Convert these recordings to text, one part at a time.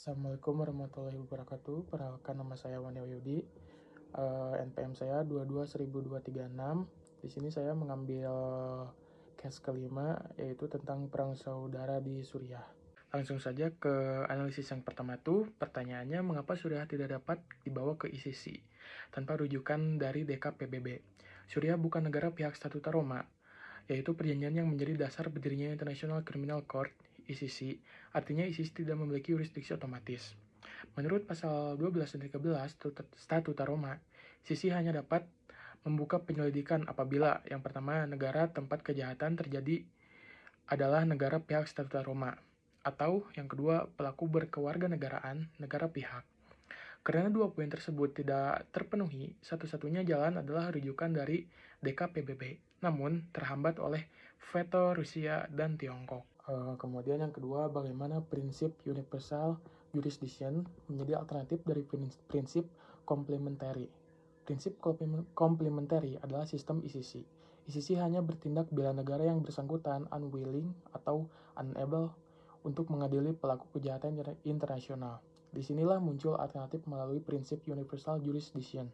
Assalamualaikum warahmatullahi wabarakatuh. Perkenalkan, nama saya Wani Wahyudi. NPM saya 221236. Di sini saya mengambil case kelima, yaitu tentang perang saudara di Suriah. Langsung saja ke analisis yang pertama tuh. Pertanyaannya, mengapa Suriah tidak dapat dibawa ke ICC tanpa rujukan dari DKPBB? Suriah bukan negara pihak statuta Roma, yaitu perjanjian yang menjadi dasar berdirinya International Criminal Court (ICC). Artinya ICC tidak memiliki yurisdiksi otomatis. Menurut pasal 12 dan 13 Statuta Roma, ICC hanya dapat membuka penyelidikan apabila yang pertama, negara tempat kejahatan terjadi adalah negara pihak Statuta Roma, atau yang kedua, pelaku berkewarganegaraan negara pihak. Karena dua poin tersebut tidak terpenuhi, satu-satunya jalan adalah rujukan dari DKPBB, namun terhambat oleh veto Rusia dan Tiongkok. Kemudian yang kedua, bagaimana prinsip universal jurisdiction menjadi alternatif dari prinsip complementary. Prinsip complementary adalah sistem ICC. ICC hanya bertindak bila negara yang bersangkutan unwilling atau unable untuk mengadili pelaku kejahatan internasional. Disinilah muncul alternatif melalui prinsip universal jurisdiction.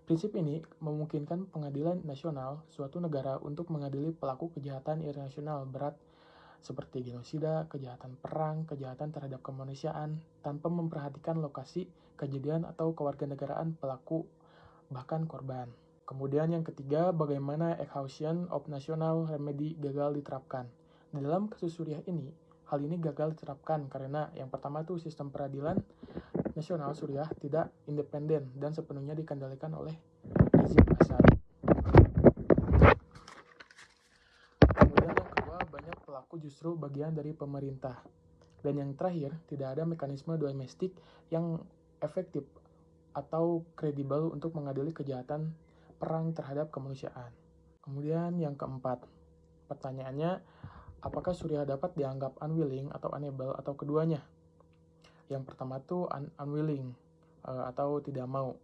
Prinsip ini memungkinkan pengadilan nasional suatu negara untuk mengadili pelaku kejahatan internasional berat seperti genosida, kejahatan perang, kejahatan terhadap kemanusiaan, tanpa memperhatikan lokasi kejadian atau kewarganegaraan pelaku, bahkan korban. Kemudian yang ketiga, bagaimana exhaustion of national remedy gagal diterapkan. Di dalam kasus Suriah ini, hal ini gagal diterapkan karena yang pertama itu sistem peradilan nasional Suriah tidak independen dan sepenuhnya dikendalikan oleh rezim Assad. Kemudian yang kedua, banyak pelaku justru bagian dari pemerintah. Dan yang terakhir, tidak ada mekanisme domestik yang efektif atau kredibel untuk mengadili kejahatan perang terhadap kemanusiaan. Kemudian yang keempat, pertanyaannya, apakah Suriah dapat dianggap unwilling atau unable atau keduanya? Yang pertama tuh unwilling atau tidak mau.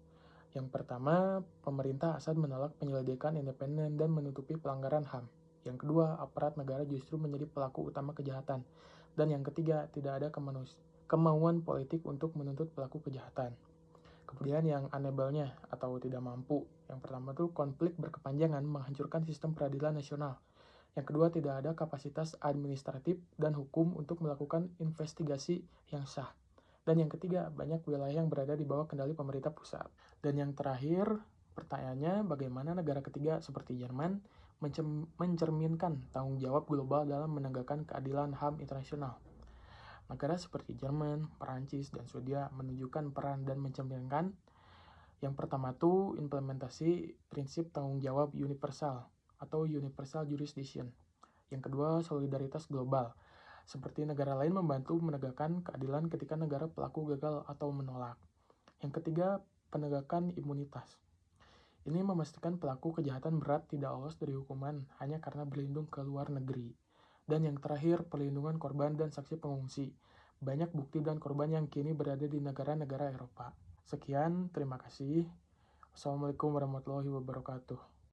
Yang pertama, pemerintah Assad menolak penyelidikan independen dan menutupi pelanggaran HAM. Yang kedua, aparat negara justru menjadi pelaku utama kejahatan. Dan yang ketiga, tidak ada kemauan politik untuk menuntut pelaku kejahatan. Kemudian yang unable-nya atau tidak mampu. Yang pertama tuh konflik berkepanjangan menghancurkan sistem peradilan nasional. Yang kedua, tidak ada kapasitas administratif dan hukum untuk melakukan investigasi yang sah. Dan yang ketiga, banyak wilayah yang berada di bawah kendali pemerintah pusat. Dan yang terakhir, pertanyaannya, bagaimana negara ketiga seperti Jerman mencerminkan tanggung jawab global dalam menegakkan keadilan HAM internasional. Negara seperti Jerman, Perancis, dan Swedia menunjukkan peran dan mencerminkan yang pertama tuh implementasi prinsip tanggung jawab universal atau universal jurisdiction. Yang kedua, solidaritas global. Seperti negara lain membantu menegakkan keadilan ketika negara pelaku gagal atau menolak. Yang ketiga, penegakan imunitas. Ini memastikan pelaku kejahatan berat tidak lolos dari hukuman hanya karena berlindung ke luar negeri. Dan yang terakhir, perlindungan korban dan saksi pengungsi. Banyak bukti dan korban yang kini berada di negara-negara Eropa. Sekian, terima kasih. Wassalamualaikum warahmatullahi wabarakatuh.